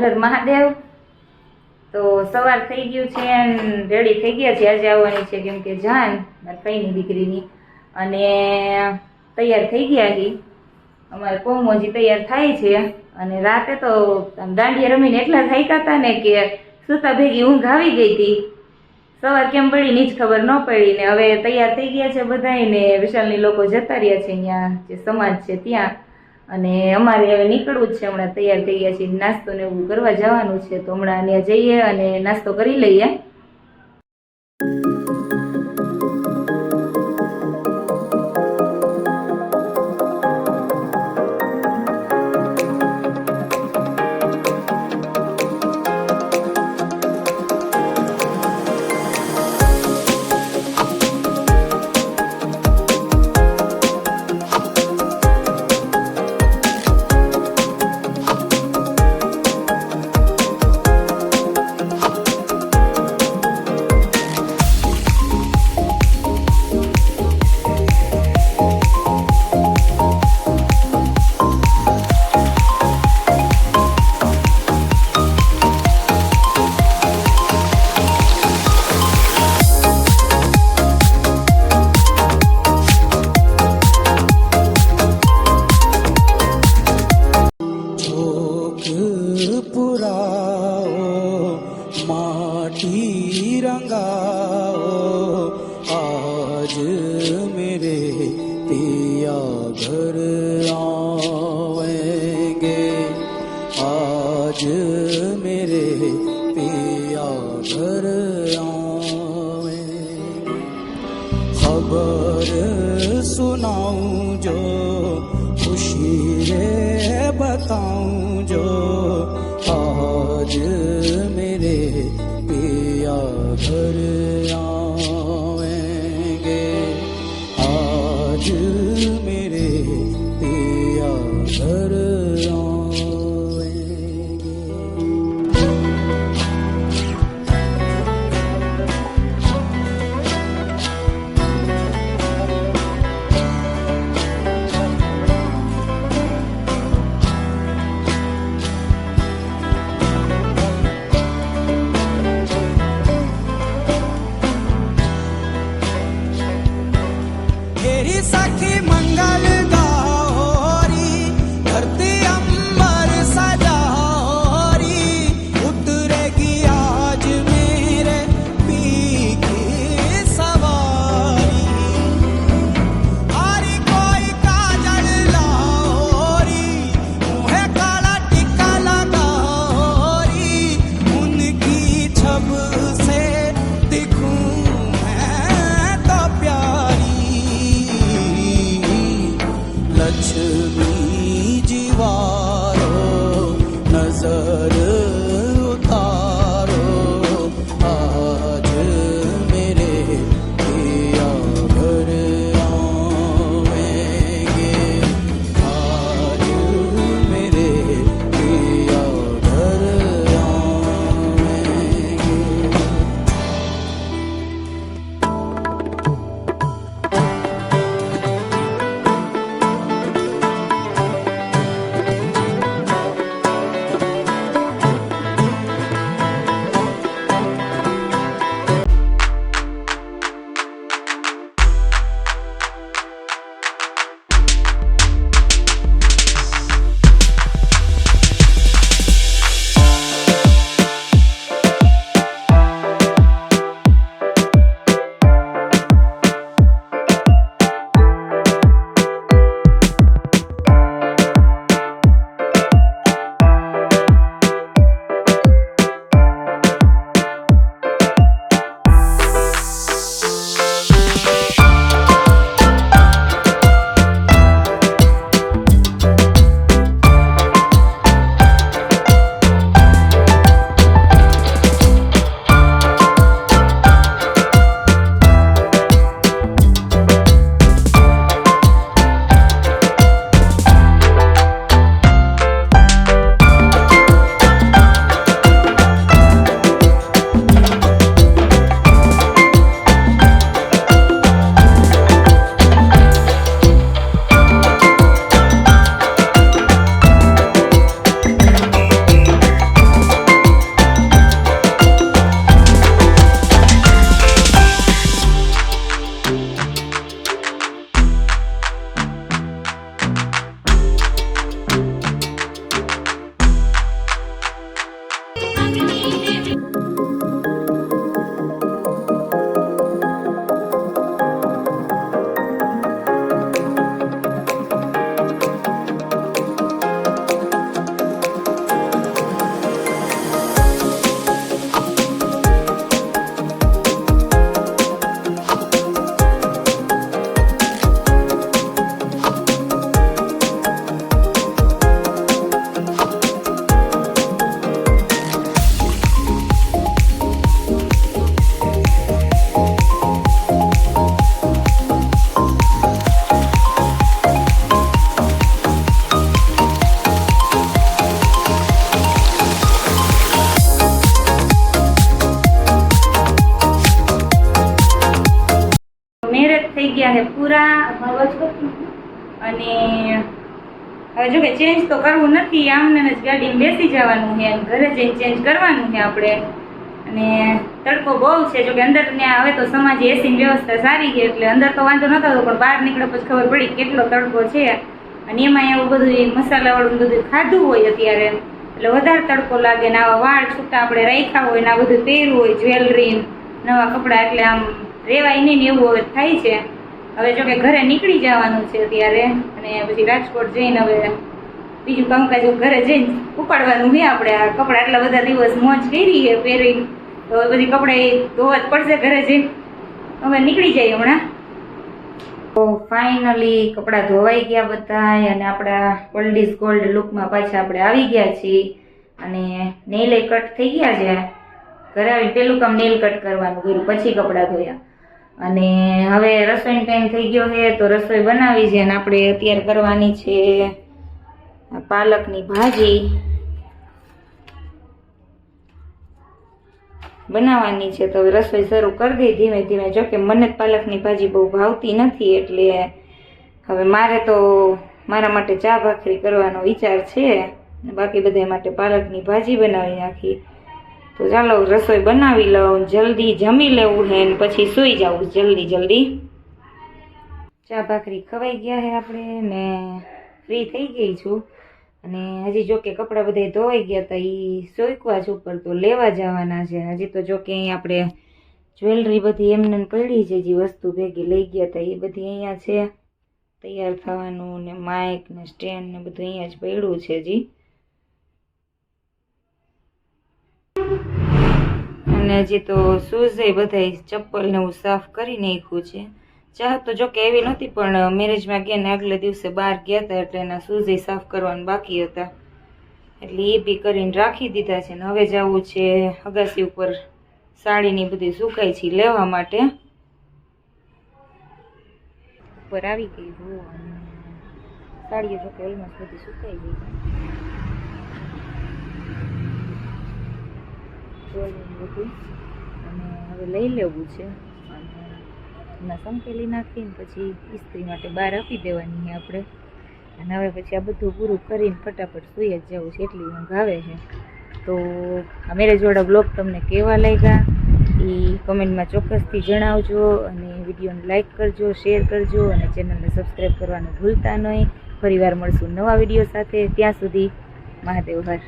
હર મહાદેવ। તો સવાર થઈ ગયું છે અને રેડી થઈ ગયા છે। આજે આવવાની છે કેમ કે જાન મારી ફઈની દીકરીની અને તૈયાર થઈ ગયા છે। અમારે કોમોજી તૈયાર થાય છે અને રાતે તો દાંડિયા રમીને એટલા થાક્યા હતા ને કે સુતા ભેગી ઊંઘ આવી ગઈ હતી। સવાર કેમ પડી ની જ ખબર ન પડી ને હવે તૈયાર થઈ ગયા છે બધાય ને વિશાલની લોકો જતા રહ્યા છે અહીંયા જે સમાજ છે ત્યાં અને અમારે હવે નીકળવું જ છે। હમણાં તૈયાર થઈ ગયા છે, નાસ્તો ને એવું કરવા જવાનું છે તો હમણાં ત્યાં જઈએ અને નાસ્તો કરી લઈએ। माटी रंगाओ आज मेरे पिया घर आवेंगे, आज मेरे पिया घर आवेंगे। खबर सुनाऊं जो खुशी रे बताऊं जो आज मेरे पिया घर आवेंगे, आज मेरे पिया घर आवेंगे। तेरी सखी मंगल गौरी धरती अंबर सजारी, उतरेगी आज मेरे पी की सवारी। आरी कोई काजल लाओरी, मुहे काला टिक्का लगाओरी, उनकी छब से दिखूं मैं तो प्यारी। लक्ष्मी जीवारो नजर उतारो, आज मेरे पिया घर आवेंगे, आज मेरे पिया घर आवेंगे। છે પૂરા. અને હવે જો કે ચેન્જ તો કરવું નથી, આમને જ ગાડીમાં બેસી જવાનું છે અને ઘરે જઈને ચેન્જ કરવાનું છે આપણે. અને તડકો બહુ છે, જો કે અંદર ત્યાં હવે તો સમાજ એસીની વ્યવસ્થા સારી છે એટલે અંદર તો વાંધો નતો આવતો, પણ બહાર નીકળે પછી ખબર પડી કેટલો તડકો છે. અને એમાં એવું બધું મસાલાવાળું બધું ખાધું હોય અત્યારે એટલે વધારે તડકો લાગે ને આવા વાળ છૂટા આપણે રાખ્યા હોય ને આ બધું પહેરવું હોય, જ્વેલરી નવા કપડાં, એટલે આમ રેવાય નહીં ને એવું હવે થાય છે. હવે જો કે ઘરે નીકળી જવાનું છે અત્યારે, અને પછી રાજકોટ જઈને હવે બીજું કામકાજ ઘરે જઈને ઉપાડવાનું છે આપણે. આ કપડાં આટલા બધા દિવસ મોજ કરી છે પહેરી, તો હવે બધી કપડાં ધોવા જ પડશે ઘરે જઈને. હવે નીકળી જાય હમણાં. તો ફાઇનલી કપડાં ધોવાઈ ગયા બધા, અને આપણા ઓલ્ડ ઇઝ ગોલ્ડ લુકમાં પાછા આપણે આવી ગયા છીએ. અને નેલ કટ થઈ ગયા છે. ઘરે આવી પેલું કામ નેલ કટ કરવાનું કર્યું, પછી કપડાં ધોયા. અને હવે રસોઈનો ટાઈમ થઈ ગયો છે તો રસોઈ બનાવી છે. અને આપણે અત્યારે કરવાની છે પાલકની ભાજી બનાવવાની છે. તો હવે રસોઈ શરૂ કરી દઈ ધીમે ધીમે. જો કે મને જ પાલકની ભાજી બહુ ભાવતી નથી, એટલે હવે મારે તો મારા માટે ચા ભાખરી કરવાનો વિચાર છે, બાકી બધા માટે પાલકની ભાજી બનાવી નાખી. તો ચાલો રસોઈ બનાવી લઉં, જલ્દી જમી લેવું છે ને પછી સૂઈ જવું જલ્દી. ચા ભાખરી ખવાઈ ગયા છે આપણે ને ફ્રી થઈ ગઈ છું. અને હજી જો કે કપડાં બધા ધોવાઈ ગયા હતા, એ સોયકવા જ ઉપર તો લેવા જવાના છે. હજી તો જો કે અહીં આપણે જ્વેલરી બધી એમને પડી છે, જે વસ્તુ ભેગી લઈ ગયા હતા એ બધી અહીંયા છે. તૈયાર થવાનું ને માઇક ને સ્ટેન્ડ ને બધું અહીંયા જ પડ્યું છે હજી. અને હજી તો શૂઝ એ બધા ચપ્પલ ને એવું સાફ કરી નાખ્યું છે. ચા તો જો કે એવી નહોતી, પણ મેરેજમાં ગયા ને આગલે દિવસે બહાર ગયા હતા એટલે એના શૂઝ સાફ કરવાના બાકી હતા, એટલે એ બી કરીને રાખી દીધા છે. ને હવે જવું છે અગાસી ઉપર સાડીની બધી સુકાઈ છે લેવા માટે. ઉપર આવી ગઈ હું, સાડીઓ જો કે ઓલમોસ્ટ બધી સુકાઈ ગઈ બધું. અને હવે લઈ લેવું છે, એમાં સંકેલી નાખીને પછી ઇસ્ત્રી માટે બહાર આપી દેવાની છે આપણે. અને હવે પછી આ બધું પૂરું કરીને ફટાફટ સૂઈ જ જવું છે, એટલી ઊંઘ આવે છે. તો આ મેરેજવાળા બ્લોગ તમને કેવા લાગ્યા એ કમેન્ટમાં ચોક્કસથી જણાવજો. અને વિડીયોને લાઇક કરજો, શેર કરજો અને ચેનલને સબસ્ક્રાઈબ કરવાનું ભૂલતા નહીં. ફરીવાર મળશું નવા વિડીયો સાથે. ત્યાં સુધી મહાદેવ હર.